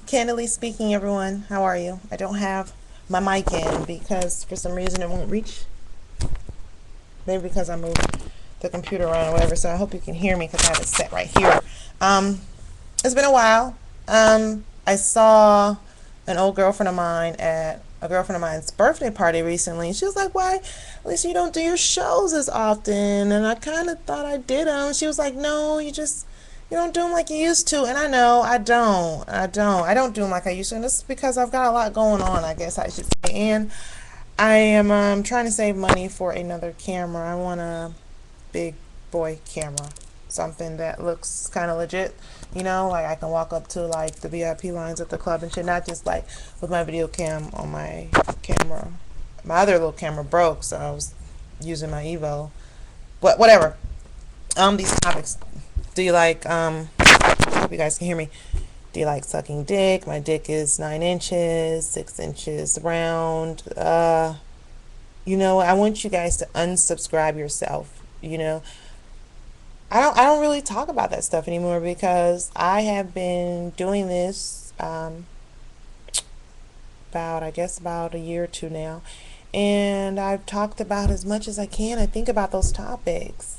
Candidly speaking, everyone, how are you? I don't have my mic in because for some reason it won't reach. Maybe because I moved the computer around or whatever. So I hope you can hear me because I have it set right here. Um, it's been a while. I saw an old girlfriend of mine at a girlfriend of mine's birthday party recently. She was like, "Why, at least you don't do your shows as often?" And I kind of thought I did them. She was like, "No, you don't do them like you used to." And I know I don't do them like I used to. And it's because I've got a lot going on, I guess I should say. And I am trying to save money for another camera. I want a big boy camera, something that looks kind of legit, like I can walk up to like the VIP lines at the club and shit, not just like with my video cam on my camera. My other little camera broke, so I was using my Evo. But whatever. These topics. Do you like I hope you guys can hear me. Do you like sucking dick? My dick is 9 inches, 6 inches round. I want you guys to unsubscribe yourself. I don't really talk about that stuff anymore because I have been doing this about a year or two now, and I've talked about as much as I can. I think about those topics.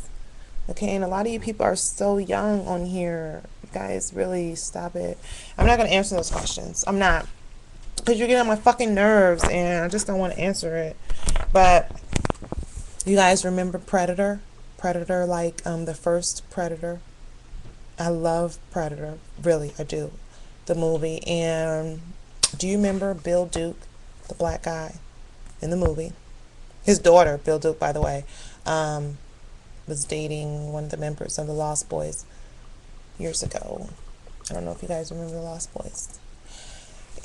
Okay, and a lot of you people are so young on here. You guys really stop it. I'm not gonna answer those questions. I'm not, because you're getting on my fucking nerves, and I just don't want to answer it. But you guys remember Predator? Predator, like the first Predator. I love Predator, really, I do. The movie. And do you remember Bill Duke, the black guy in the movie? His daughter, Bill Duke, by the way, was dating one of the members of the Lost Boys years ago. I don't know if you guys remember the Lost Boys.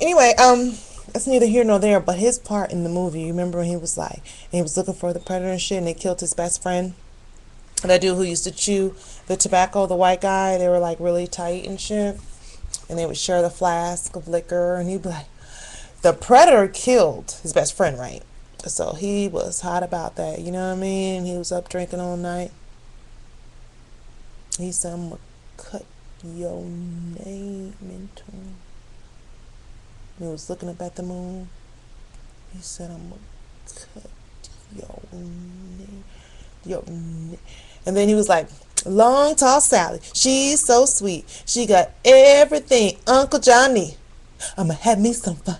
Anyway, that's neither here nor there, but his part in the movie, you remember when he was like, and he was looking for the predator and shit, and they killed his best friend? That dude who used to chew the tobacco, the white guy, they were like really tight and shit. And they would share the flask of liquor, and he'd be like, the predator killed his best friend, right? So he was hot about that, you know what I mean? He was up drinking all night. He said, "I'm gonna cut your name into him." He was looking up at the moon. He said, "I'm gonna cut your name. Your name." And then he was like, "Long tall Sally, she's so sweet. She got everything, Uncle Johnny. I'ma have me some fun."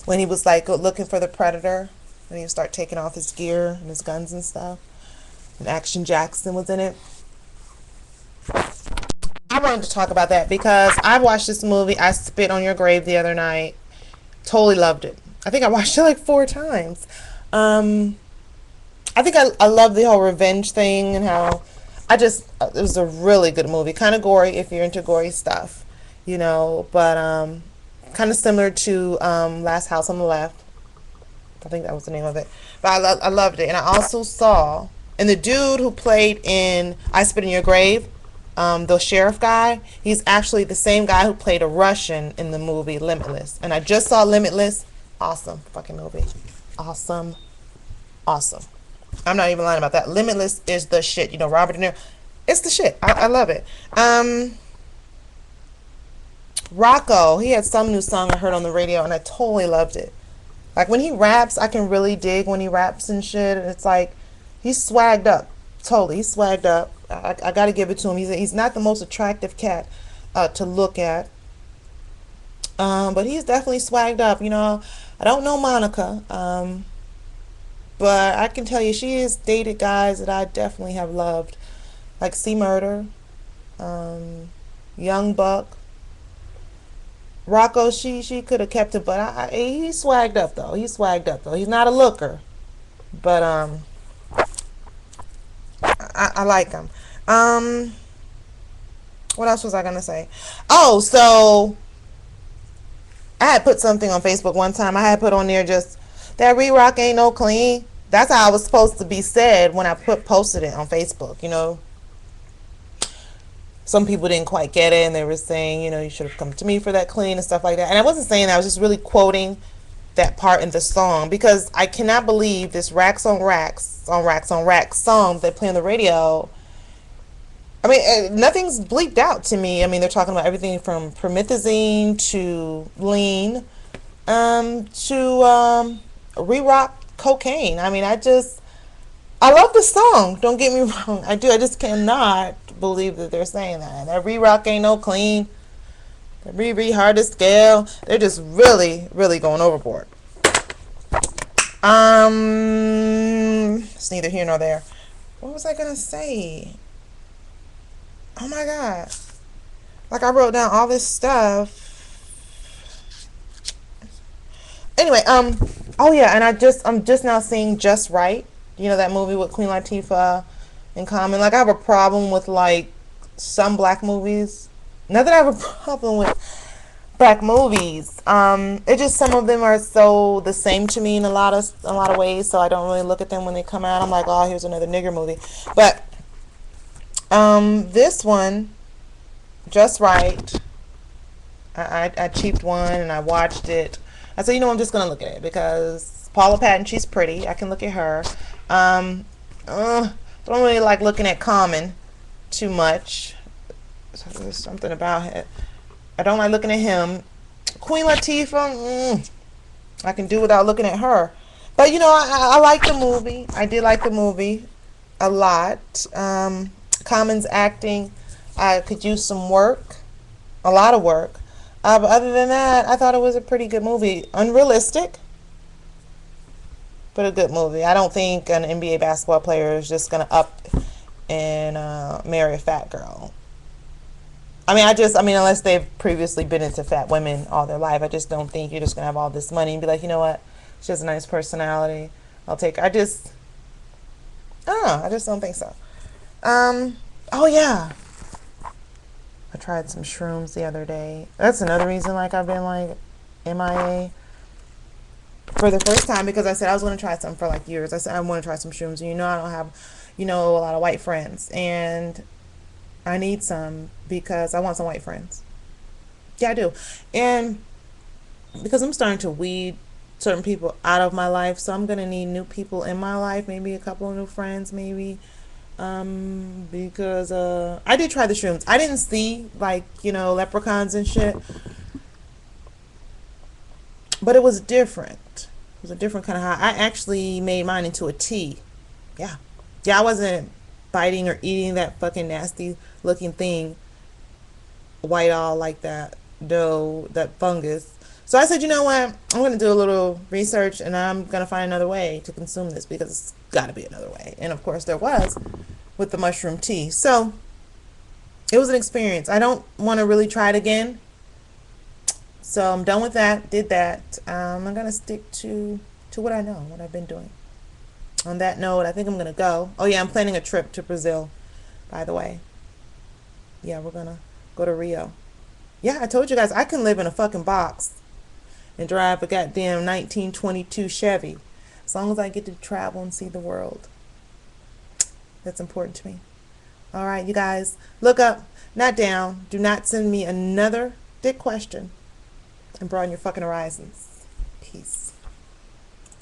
When he was like looking for the predator, and he would start taking off his gear and his guns and stuff. And Action Jackson was in it. I wanted to talk about that because I watched this movie, I Spit on Your Grave, the other night. Totally loved it. I think I watched it like 4 times. I think I love the whole revenge thing and how it was a really good movie. Kind of gory if you're into gory stuff, but kind of similar to Last House on the Left. I think that was the name of it. But I loved it. And I also saw, and the dude who played in I Spit in Your Grave, the sheriff guy, he's actually the same guy who played a Russian in the movie Limitless. And I just saw Limitless. Awesome fucking movie. Awesome. Awesome. I'm not even lying about that. Limitless is the shit. Robert De Niro. It's the shit. I love it. Rocko, he had some new song I heard on the radio, and I totally loved it. Like, when he raps, I can really dig when he raps and shit. And it's like, he's swagged up. Totally. He's swagged up. I got to give it to him. He's not the most attractive cat to look at. But he's definitely swagged up. I don't know Monica. But I can tell you, she has dated guys that I definitely have loved. Like C Murder, Young Buck. Rocko, she could have kept it, but he's swagged up though. He's not a looker, but I like him. What else was I gonna say? Oh, so I had put something on Facebook one time. I had put on there just that Rock ain't no clean. That's how I was supposed to be said when I posted it on Facebook. Some people didn't quite get it, and they were saying, you should have come to me for that clean and stuff like that. And I wasn't saying that. I was just really quoting that part in the song because I cannot believe this racks on racks on racks on racks song they play on the radio I mean, nothing's bleeped out to me. I mean, they're talking about everything from promethazine to lean, to re-rock cocaine. I mean, I love the song. Don't get me wrong. I do. I just cannot believe that they're saying that. That re-rock ain't no clean. The re hard to scale. They're just really, really going overboard. It's neither here nor there. What was I gonna say? Oh my god! Like I wrote down all this stuff. Anyway, oh yeah, and I'm just now seeing Just Right. You know that movie with Queen Latifah in Common. Like I have a problem with like some black movies. Not that I have a problem with black movies. It just some of them are so the same to me in a lot of ways. So I don't really look at them when they come out. I'm like, oh, here's another nigger movie. But this one, Just Right. I cheaped one and I watched it. I said, you know, I'm just gonna look at it because Paula Patton, she's pretty. I can look at her. Don't really like looking at Common too much. So there's something about it. I don't like looking at him. Queen Latifah, I can do without looking at her. But you know, I like the movie. I did like the movie a lot. Common's acting, I could use some work, a lot of work. But other than that, I thought it was a pretty good movie. Unrealistic, but a good movie. I don't think an NBA basketball player is just gonna up and marry a fat girl. I mean, unless they've previously been into fat women all their life, I just don't think you're just gonna have all this money and be like, you know what, she has a nice personality. I'll take her. I just don't think so. Oh yeah, I tried some shrooms the other day. That's another reason, like I've been like MIA for the first time because I said I was gonna try some for like years. I said I want to try some shrooms. You know, I don't have, a lot of white friends, and I need some because I want some white friends. Yeah, I do. And because I'm starting to weed certain people out of my life, so I'm gonna need new people in my life, maybe a couple of new friends, maybe. Because I did try the shrooms. I didn't see like, leprechauns and shit, but it was different. It was a different kind of high. I actually made mine into a tea. Yeah. Yeah, I wasn't biting or eating that fucking nasty looking thing, white all like that dough, that fungus. So I said, you know what? I'm going to do a little research and I'm going to find another way to consume this because it's got to be another way. And of course there was with the mushroom tea. So it was an experience. I don't want to really try it again. So I'm done with that. Did that. I'm going to stick to what I know, what I've been doing. On that note, I think I'm going to go. Oh yeah, I'm planning a trip to Brazil, by the way. Yeah, we're going to go to Rio. Yeah, I told you guys I can live in a fucking box and drive a goddamn 1922 Chevy as long as I get to travel and see the world. That's important to me. All right, you guys, look up, not down. Do not send me another dick question and broaden your fucking horizons. Peace.